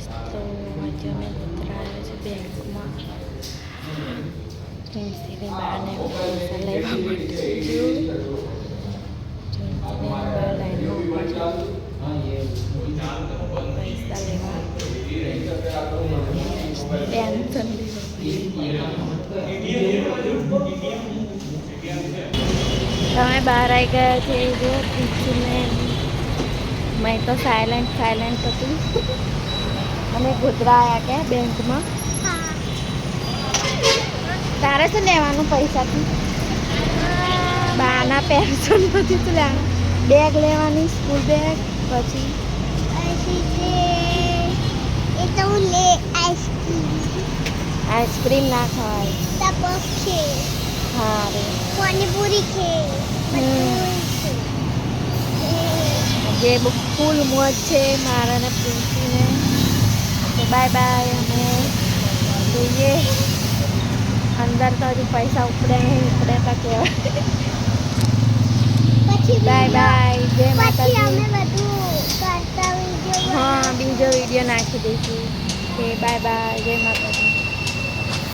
તો આજે અમે ઉતરાયા છે બેંકમાં પ્રિન્સીની બાને પૈસા લેવા માટે પ્રિન્સીની બા લાઈનમાં ઊભા છે પૈસા લેવા ટેન્શન તમે બહાર આવી ગયા છે જો પ્રિન્સીને મેં તો સાયલેન્ટ હતું અમે ગોધરા આવ્યા કે બેંકમાં તારે શું લેવાનું પૈસાથી બાના પેન્શન નથી શું લેવાનું બેગ લેવાની સ્કૂલ બેગ પછી આઈસ્ક્રીમ ના ખવાય હા રે પાણીપુરી છે જે ફૂલ મોજ છે મારા ને પ્રિન્સીને બાય બાય અમે જોઈએ અંદર તો હજુ પૈસા ઉપડે નહીં ઉપડે તો કહેવાય બાય બાય જય માતાજી હા બીજો વિડીયો નાખી દઈશું કે બાય બાય જય માતાજી.